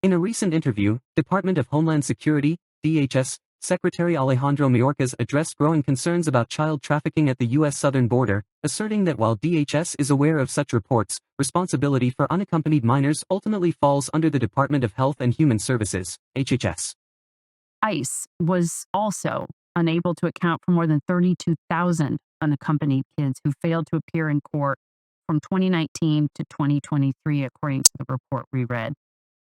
In a recent interview, Department of Homeland Security, DHS, Secretary Alejandro Mayorkas addressed growing concerns about child trafficking at the U.S. southern border, asserting that while DHS is aware of such reports, responsibility for unaccompanied minors ultimately falls under the Department of Health and Human Services, HHS. ICE was also unable to account for more than 32,000 unaccompanied kids who failed to appear in court from 2019 to 2023, according to the report we read.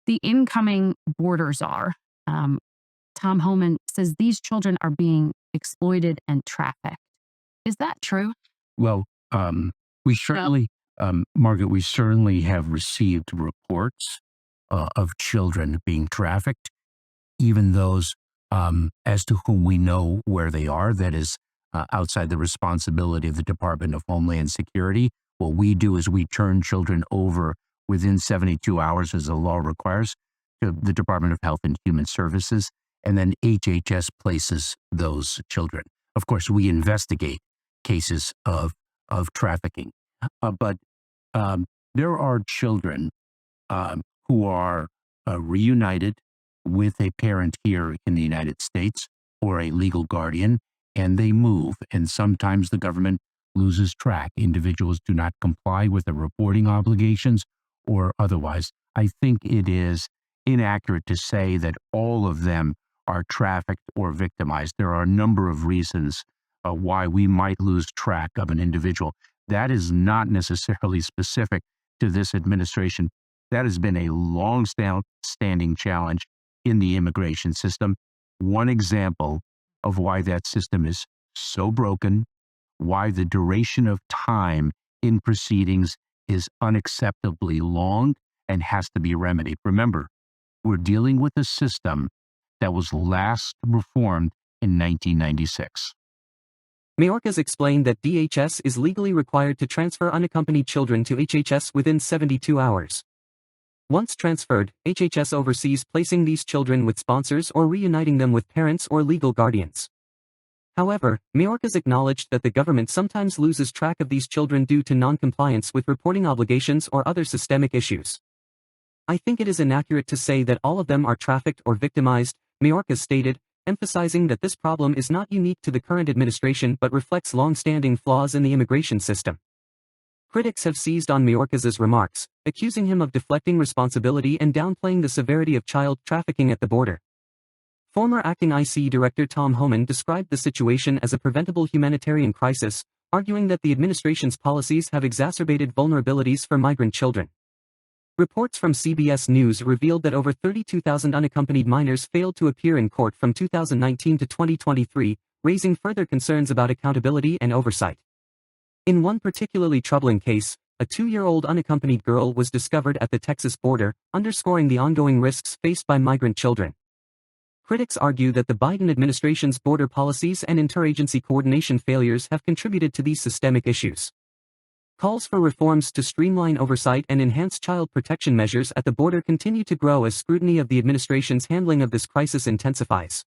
The incoming border czar, Tom Homan, says these children are being exploited and trafficked. Is that true? Well, we certainly, Margaret, we certainly have received reports of children being trafficked, even those as to whom we know where they are. That is outside the responsibility of the Department of Homeland Security. What we do is we turn children over within 72 hours, as the law requires, to the Department of Health and Human Services, and then HHS places those children. Of course, we investigate cases of trafficking, but there are children who are reunited with a parent here in the United States or a legal guardian, and they move, and sometimes the government loses track. Individuals do not comply with the reporting obligations or otherwise. I think it is inaccurate to say that all of them are trafficked or victimized. There are a number of reasons why we might lose track of an individual. That is not necessarily specific to this administration. That has been a long-standing challenge in the immigration system. One example of why that system is so broken, why the duration of time in proceedings is unacceptably long and has to be remedied. Remember, we're dealing with a system that was last reformed in 1996. Mayorkas explained that DHS is legally required to transfer unaccompanied children to HHS within 72 hours. Once transferred, HHS oversees placing these children with sponsors or reuniting them with parents or legal guardians. However, Mayorkas acknowledged that the government sometimes loses track of these children due to non-compliance with reporting obligations or other systemic issues. I think it is inaccurate to say that all of them are trafficked or victimized, Mayorkas stated, emphasizing that this problem is not unique to the current administration but reflects long-standing flaws in the immigration system. Critics have seized on Mayorkas's remarks, accusing him of deflecting responsibility and downplaying the severity of child trafficking at the border. Former acting IC Director Tom Homan described the situation as a preventable humanitarian crisis, arguing that the administration's policies have exacerbated vulnerabilities for migrant children. Reports from CBS News revealed that over 32,000 unaccompanied minors failed to appear in court from 2019 to 2023, raising further concerns about accountability and oversight. In one particularly troubling case, a 2-year-old unaccompanied girl was discovered at the Texas border, underscoring the ongoing risks faced by migrant children. Critics argue that the Biden administration's border policies and interagency coordination failures have contributed to these systemic issues. Calls for reforms to streamline oversight and enhance child protection measures at the border continue to grow as scrutiny of the administration's handling of this crisis intensifies.